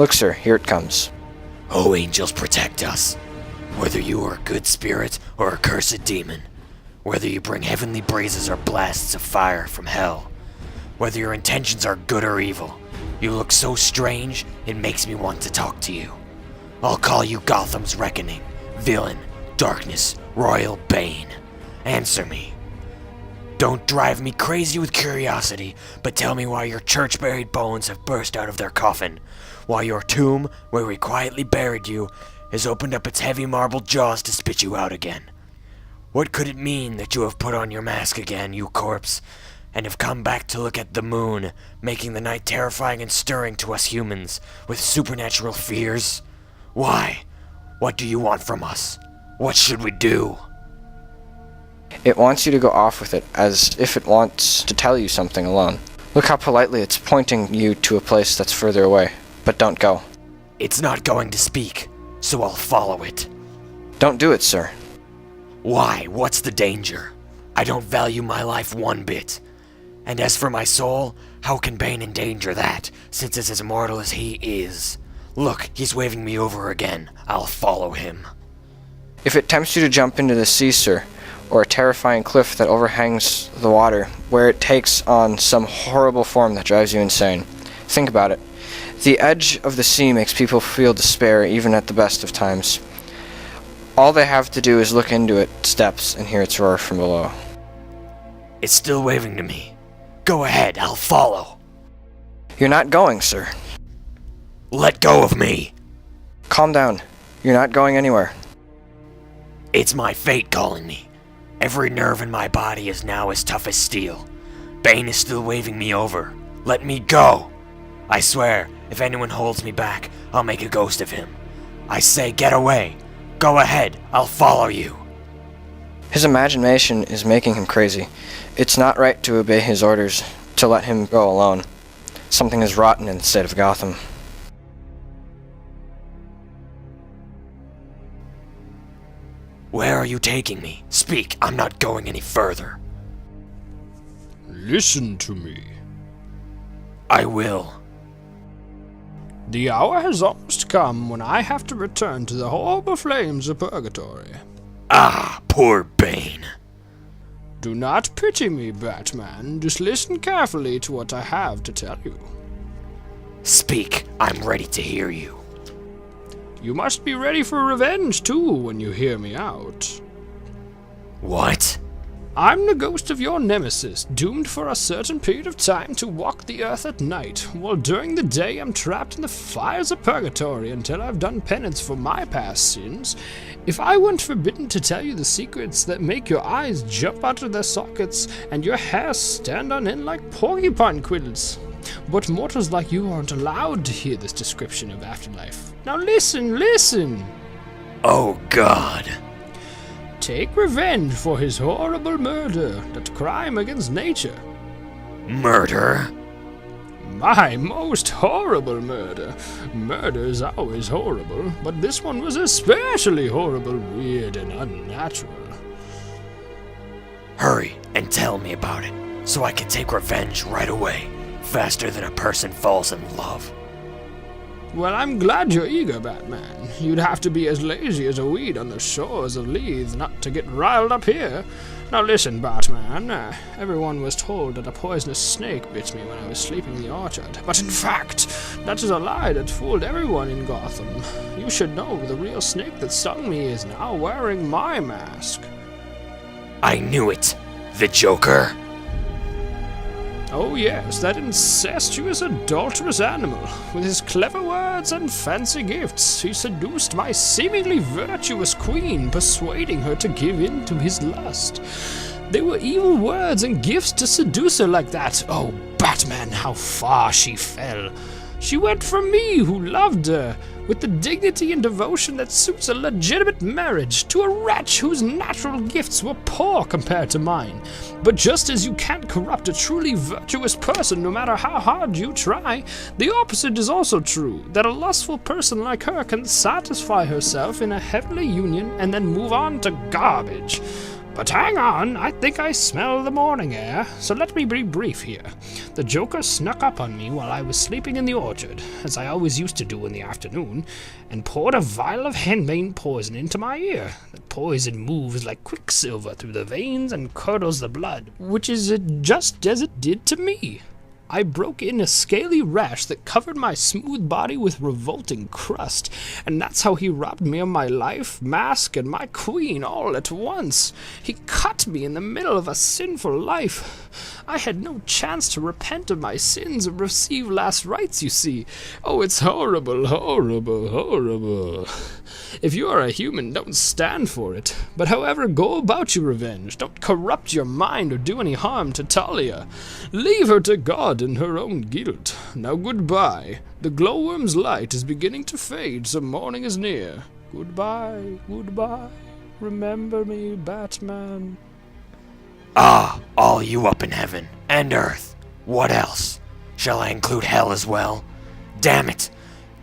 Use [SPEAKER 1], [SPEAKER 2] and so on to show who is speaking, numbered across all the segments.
[SPEAKER 1] Look, sir, here it comes.
[SPEAKER 2] Oh, angels protect us. Whether you are a good spirit or a cursed demon, whether you bring heavenly breezes or blasts of fire from hell, whether your intentions are good or evil, you look so strange, it makes me want to talk to you. I'll call you Gotham's reckoning, villain, darkness, royal bane. Answer me. Don't drive me crazy with curiosity, but tell me why your church-buried bones have burst out of their coffin, why your tomb, where we quietly buried you, has opened up its heavy marble jaws to spit you out again. What could it mean that you have put on your mask again, you corpse, and have come back to look at the moon, making the night terrifying and stirring to us humans, with supernatural fears? Why? What do you want from us? What should we do?
[SPEAKER 1] It wants you to go off with it, as if it wants to tell you something alone. Look how politely it's pointing you to a place that's further away. But don't go.
[SPEAKER 2] It's not going to speak, so I'll follow it.
[SPEAKER 1] Don't do it, sir.
[SPEAKER 2] Why? What's the danger? I don't value my life one bit. And as for my soul, how can Bane endanger that, since it's as immortal as he is? Look, he's waving me over again. I'll follow him.
[SPEAKER 1] If it tempts you to jump into the sea, sir, or a terrifying cliff that overhangs the water, where it takes on some horrible form that drives you insane, think about it. The edge of the sea makes people feel despair even at the best of times. All they have to do is look into its depths and hear its roar from below.
[SPEAKER 2] It's still waving to me. Go ahead, I'll follow.
[SPEAKER 1] You're not going, sir.
[SPEAKER 2] Let go of me.
[SPEAKER 1] Calm down. You're not going anywhere.
[SPEAKER 2] It's my fate calling me. Every nerve in my body is now as tough as steel. Bane is still waving me over. Let me go. I swear, if anyone holds me back, I'll make a ghost of him. I say get away. Go ahead, I'll follow you.
[SPEAKER 1] His imagination is making him crazy. It's not right to obey his orders, to let him go alone. Something is rotten in the state of Gotham.
[SPEAKER 2] Where are you taking me? Speak, I'm not going any further.
[SPEAKER 3] Listen to me.
[SPEAKER 2] I will.
[SPEAKER 3] The hour has almost come when I have to return to the horrible flames of purgatory.
[SPEAKER 2] Ah, poor Bane.
[SPEAKER 3] Do not pity me, Batman. Just listen carefully to what I have to tell you.
[SPEAKER 2] Speak, I'm ready to hear you.
[SPEAKER 3] You must be ready for revenge, too, when you hear me out.
[SPEAKER 2] What?
[SPEAKER 3] I'm the ghost of your nemesis, doomed for a certain period of time to walk the earth at night, while during the day I'm trapped in the fires of purgatory until I've done penance for my past sins. If I weren't forbidden to tell you the secrets that make your eyes jump out of their sockets and your hair stand on end like porcupine quills. But mortals like you aren't allowed to hear this description of afterlife. Now listen!
[SPEAKER 2] Oh God.
[SPEAKER 3] Take revenge for his horrible murder, that crime against nature.
[SPEAKER 2] Murder?
[SPEAKER 3] My most horrible murder. Murder is always horrible, but this one was especially horrible, weird, and unnatural.
[SPEAKER 2] Hurry and tell me about it, so I can take revenge right away, faster than a person falls in love.
[SPEAKER 3] Well, I'm glad you're eager, Batman. You'd have to be as lazy as a weed on the shores of Leith not to get riled up here. Now listen, Batman. Everyone was told that a poisonous snake bit me when I was sleeping in the orchard. But in fact, that is a lie that fooled everyone in Gotham. You should know the real snake that stung me is now wearing my mask.
[SPEAKER 2] I knew it. The Joker.
[SPEAKER 3] Oh yes, that incestuous, adulterous animal. With his clever words and fancy gifts, he seduced my seemingly virtuous queen, persuading her to give in to his lust. They were evil words and gifts to seduce her like that. Oh, Batman, how far she fell. She went from me, who loved her, with the dignity and devotion that suits a legitimate marriage, to a wretch whose natural gifts were poor compared to mine. But just as you can't corrupt a truly virtuous person no matter how hard you try, the opposite is also true, that a lustful person like her can satisfy herself in a heavenly union and then move on to garbage. But hang on, I think I smell the morning air, so let me be brief here. The Joker snuck up on me while I was sleeping in the orchard, as I always used to do in the afternoon, and poured a vial of henbane poison into my ear. The poison moves like quicksilver through the veins and curdles the blood, which is just as it did to me. I broke in a scaly rash that covered my smooth body with revolting crust, and that's how he robbed me of my life, mask, and my queen all at once. He cut me in the middle of a sinful life. I had no chance to repent of my sins and receive last rites, you see. Oh, it's horrible, horrible, horrible. If you are a human, don't stand for it. But however, go about your revenge. Don't corrupt your mind or do any harm to Talia. Leave her to God and her own guilt. Now goodbye. The glowworm's light is beginning to fade, so morning is near. Goodbye, goodbye. Remember me, Batman.
[SPEAKER 2] Ah, all you up in heaven and earth. What else? Shall I include hell as well? Damn it!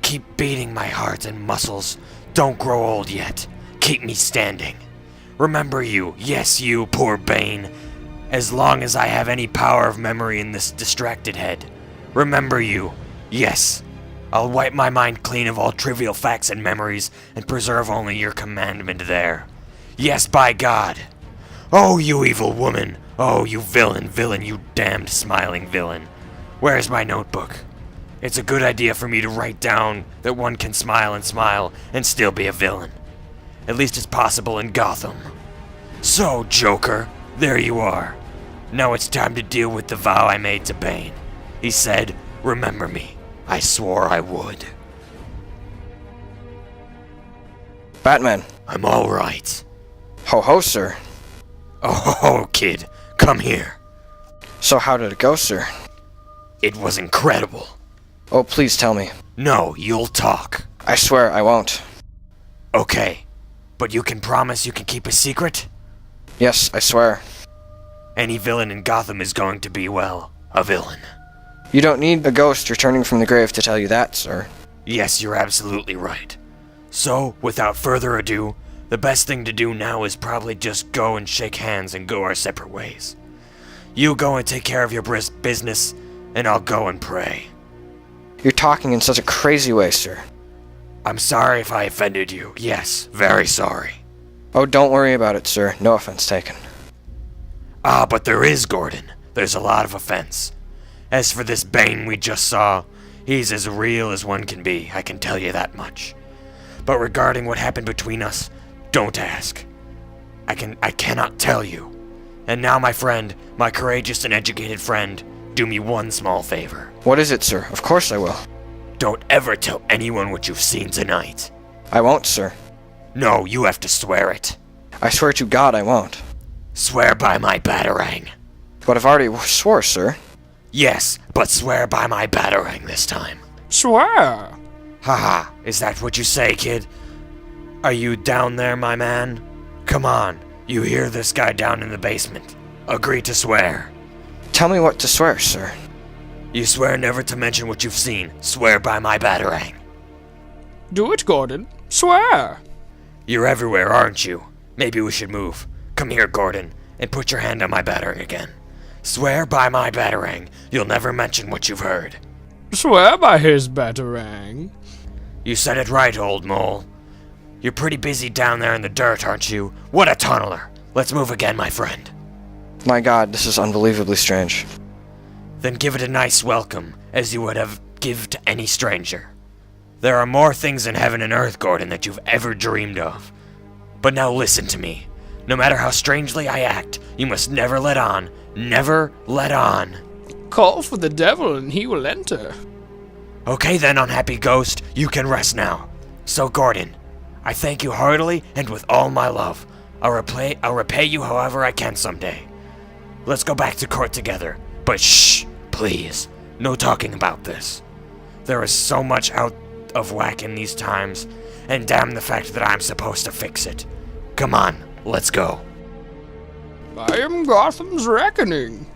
[SPEAKER 2] Keep beating my heart and muscles. Don't grow old yet. Keep me standing. Remember you, yes you, poor Bane. As long as I have any power of memory in this distracted head. Remember you, yes. I'll wipe my mind clean of all trivial facts and memories and preserve only your commandment there. Yes, by God. Oh, you evil woman. Oh, you villain, you damned smiling villain. Where's my notebook? It's a good idea for me to write down that one can smile and still be a villain. At least it's possible in Gotham. So, Joker, there you are. Now it's time to deal with the vow I made to Bane. He said, remember me. I swore I would.
[SPEAKER 1] Batman.
[SPEAKER 2] I'm all right.
[SPEAKER 1] Ho ho, sir.
[SPEAKER 2] Oh, kid, come here.
[SPEAKER 1] So how did it go, sir?
[SPEAKER 2] It was incredible.
[SPEAKER 1] Oh, please tell me.
[SPEAKER 2] No, you'll talk.
[SPEAKER 1] I swear I won't.
[SPEAKER 2] Okay, but you can promise you can keep a secret?
[SPEAKER 1] Yes, I swear.
[SPEAKER 2] Any villain in Gotham is going to be, well, a villain.
[SPEAKER 1] You don't need a ghost returning from the grave to tell you that, sir.
[SPEAKER 2] Yes, you're absolutely right. So, without further ado, the best thing to do now is probably just go and shake hands and go our separate ways. You go and take care of your business, and I'll go and pray.
[SPEAKER 1] You're talking in such a crazy way, sir.
[SPEAKER 2] I'm sorry if I offended you. Yes, very sorry.
[SPEAKER 1] Oh, don't worry about it, sir. No offense taken.
[SPEAKER 2] Ah, but there is, Gordon. There's a lot of offense. As for this Bane we just saw, he's as real as one can be, I can tell you that much. But regarding what happened between us, don't ask. I cannot tell you. And now, my friend, my courageous and educated friend, do me one small favor.
[SPEAKER 1] What is it, sir? Of course I will.
[SPEAKER 2] Don't ever tell anyone what you've seen tonight.
[SPEAKER 1] I won't, sir.
[SPEAKER 2] No, you have to swear it.
[SPEAKER 1] I swear to God I won't.
[SPEAKER 2] Swear by my batarang.
[SPEAKER 1] But I've already swore, sir.
[SPEAKER 2] Yes, but swear by my batarang this time.
[SPEAKER 3] Swear!
[SPEAKER 2] Haha, is that what you say, kid? Are you down there, my man? Come on, you hear this guy down in the basement. Agree to swear.
[SPEAKER 1] Tell me what to swear, sir.
[SPEAKER 2] You swear never to mention what you've seen. Swear by my batarang.
[SPEAKER 3] Do it, Gordon. Swear!
[SPEAKER 2] You're everywhere, aren't you? Maybe we should move. Come here, Gordon, and put your hand on my batarang again. Swear by my batarang, you'll never mention what you've heard.
[SPEAKER 3] Swear by his batarang.
[SPEAKER 2] You said it right, old mole. You're pretty busy down there in the dirt, aren't you? What a tunneler! Let's move again, my friend.
[SPEAKER 1] My God, this is unbelievably strange.
[SPEAKER 2] Then give it a nice welcome, as you would have give to any stranger. There are more things in heaven and earth, Gordon, that you've ever dreamed of. But now listen to me. No matter how strangely I act, you must never let on. Never let on.
[SPEAKER 3] Call for the devil and he will enter.
[SPEAKER 2] Okay then, unhappy ghost, you can rest now. So, Gordon, I thank you heartily and with all my love. I'll repay you however I can someday. Let's go back to court together. But shh, please, no talking about this. There is so much out of whack in these times, and damn the fact that I'm supposed to fix it. Come on, let's go.
[SPEAKER 3] I am Gotham's reckoning.